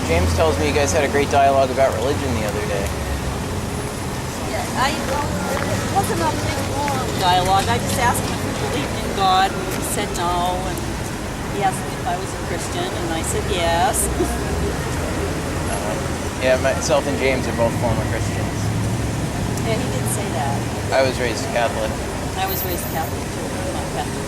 James tells me you guys had a great dialogue about religion the other day. Yeah, it wasn't a big long dialogue. I just asked him if he believed in God, and he said no, and he asked me if I was a Christian, and I said yes. Yeah, myself and James are both former Christians. Yeah, he did say that. I was raised Catholic. I was raised Catholic too. Not Catholic.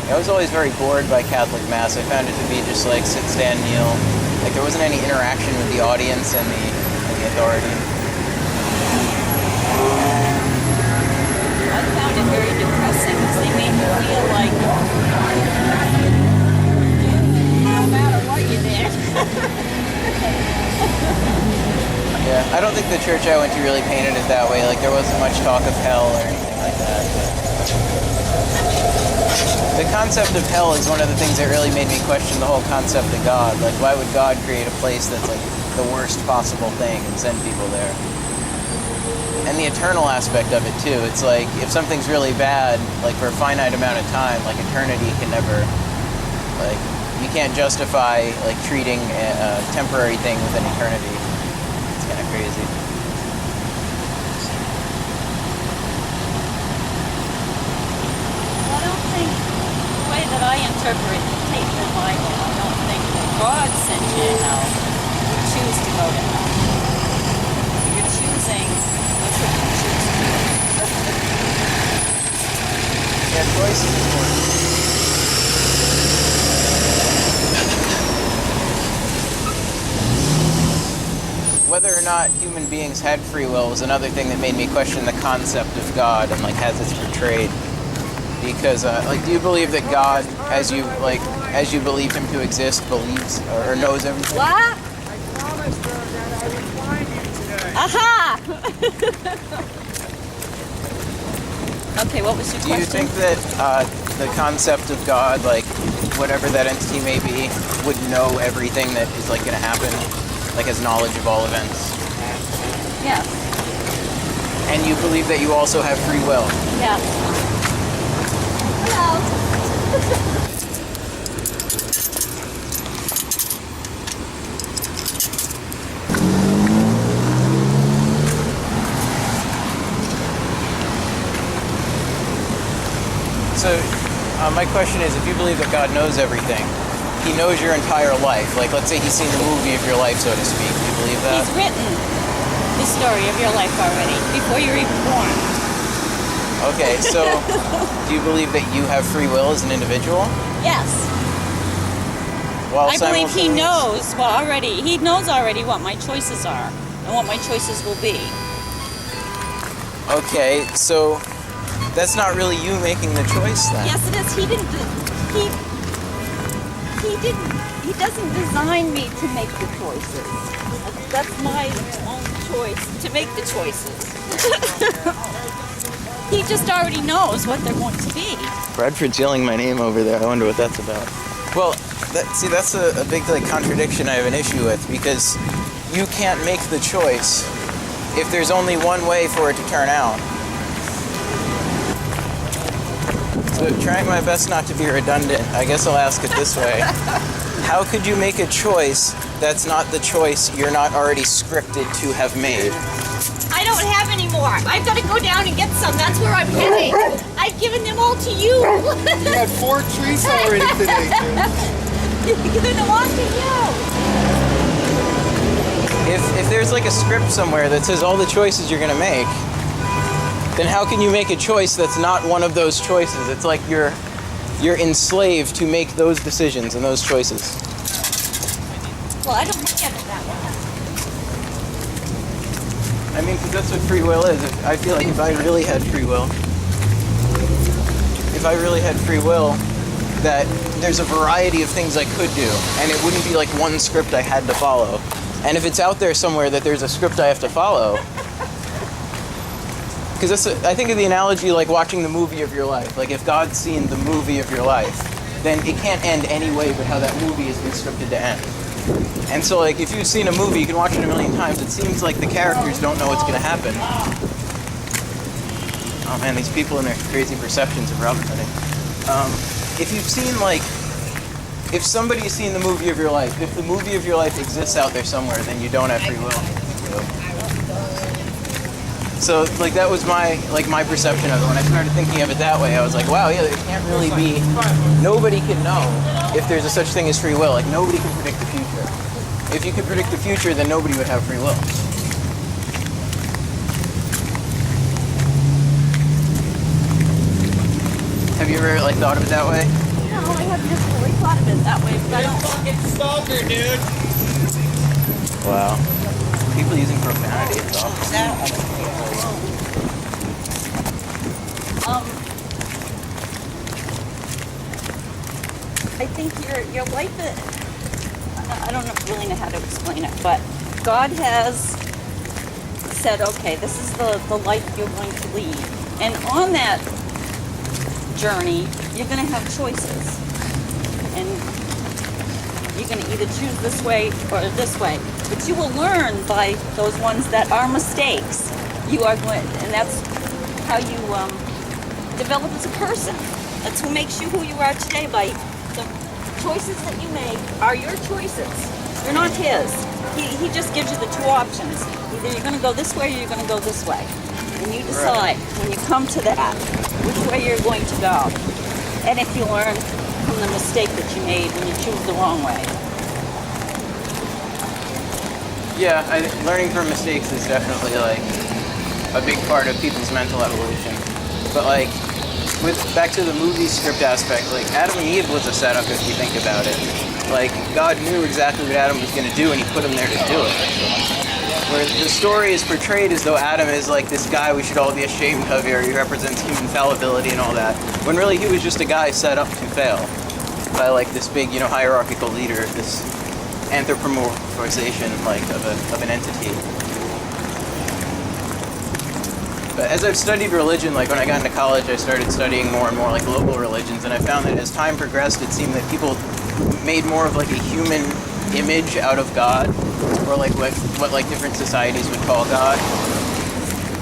I was always very bored by Catholic Mass. I found it to be just like sit, stand, kneel. Like there wasn't any interaction with the audience and the authority. I found it very depressing because they made me feel like no matter what you did. Yeah, I don't think the church I went to really painted it that way. Like there wasn't much talk of hell or anything like that. The concept of hell is one of the things that really made me question the whole concept of God. Like, why would God create a place that's like the worst possible thing and send people there? And the eternal aspect of it too. It's like, if something's really bad, like for a finite amount of time, like eternity can never, like, you can't justify like treating a temporary thing with an eternity. It's kind of crazy. I don't think the way that I interpret the Bible, I don't think that God sent you to hell. You choose to go to hell. You're choosing what you choose to do. Yeah, choice is important. Whether or not human beings had free will was another thing that made me question the concept of God and like as it's portrayed. Because like, do you believe that God, as you believe him to exist, believes or knows everything? What? I promised her that I would find you today. Aha! Okay, what was your Do question? you think that the concept of God, like whatever that entity may be, would know everything that is like going to happen, like has knowledge of all events? Yes. And you believe that you also have free will? Yes. Hello. So, my question is, if you believe that God knows everything, he knows your entire life. Like, let's say he's seen the movie of your life, so to speak. Do you believe that? He's written the story of your life already, before you're even born. Okay, so do you believe that you have free will as an individual? Yes. While I believe he knows, he knows already what my choices are, and what my choices will be. Okay, so that's not really you making the choice then. Yes, it is. He doesn't design me to make the choices. That's my own choice, to make the choices. He just already knows what they're going to be. Bradford's yelling my name over there. I wonder what that's about. Well, that's a big like contradiction I have an issue with, because you can't make the choice if there's only one way for it to turn out. So trying my best not to be redundant, I guess I'll ask it this way. How could you make a choice that's not the choice you're not already scripted to have made? I don't have any more. I've got to go down and get some. That's where I'm heading. I've given them all to you. You had 4 trees already today, I've given them all to you. If there's like a script somewhere that says all the choices you're gonna make, then how can you make a choice that's not one of those choices? It's like you're enslaved to make those decisions and those choices. Well, I don't look at it that way. I mean, because that's what free will is. I feel like if I really had free will, that there's a variety of things I could do, and it wouldn't be like one script I had to follow. And if it's out there somewhere that there's a script I have to follow, because I think of the analogy like watching the movie of your life. Like if God's seen the movie of your life, then it can't end any way but how that movie has been scripted to end. And so like if you've seen a movie, you can watch it a million times, it seems like the characters don't know what's going to happen. Oh man, these people and their crazy perceptions of Robin Hooding. If you've seen like if somebody's seen the movie of your life, if the movie of your life exists out there somewhere, then you don't have free will. So like that was my perception of it. When I started thinking of it that way, I was like, wow, yeah, there can't really be. Nobody can know if there's a such thing as free will. Like nobody can predict the future. If you could predict the future, then nobody would have free will. Have you ever like thought of it that way? No, I haven't just really thought of it that way, but I don't. Fucking stalker, dude. Wow. People using profanity. It's awful. I think your life is, I don't really know how to explain it, but God has said, okay, this is the life you're going to lead. And on that journey, you're going to have choices. And you're going to either choose this way or this way. But you will learn by those ones that are mistakes. You are going, and that's how you develop as a person. That's what makes you who you are today. By the choices that you make are your choices. They're not his. He just gives you the two options. Either you're going to go this way or you're going to go this way. And you decide when you come to that which way you're going to go. And if you learn from the mistake that you made when you choose the wrong way. Yeah, learning from mistakes is definitely like a big part of people's mental evolution. But like, back to the movie script aspect, like Adam and Eve was a setup if you think about it. Like God knew exactly what Adam was going to do, and He put him there to do it. Where the story is portrayed as though Adam is like this guy we should all be ashamed of here. He represents human fallibility and all that. When really he was just a guy set up to fail by like this big, hierarchical leader, this anthropomorphization like of an entity. But as I've studied religion, like when I got into college, I started studying more and more like global religions, and I found that as time progressed, it seemed that people made more of like a human image out of God, or like what like different societies would call God.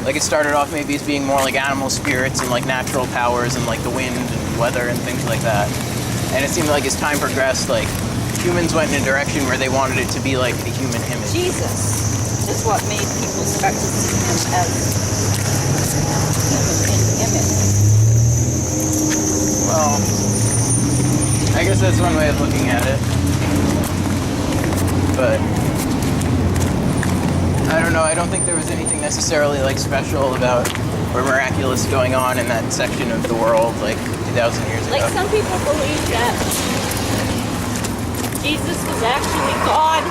Like it started off maybe as being more like animal spirits and like natural powers and like the wind and weather and things like that. And it seemed like as time progressed, like humans went in a direction where they wanted it to be like a human image. Jesus is what made people start to see him as human image. Well, I guess that's one way of looking at it. But I don't know, I don't think there was anything necessarily like special about or miraculous going on in that section of the world like 2,000 years ago. Like some people believe that Jesus was actually God,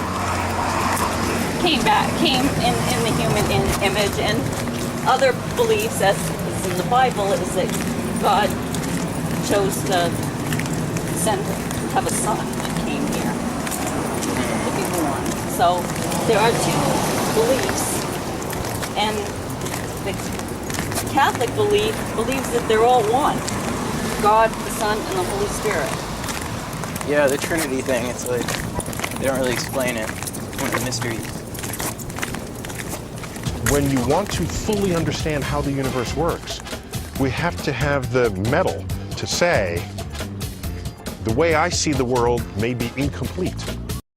came in the human image, and other beliefs, as is in the Bible, is that God chose to have a son that came here to be born. So there are two beliefs, and the Catholic belief believes that they're all one: God, the Son, and the Holy Spirit. Yeah, the Trinity thing, it's like, they don't really explain it. It's one of the mysteries. When you want to fully understand how the universe works, we have to have the mettle to say, the way I see the world may be incomplete.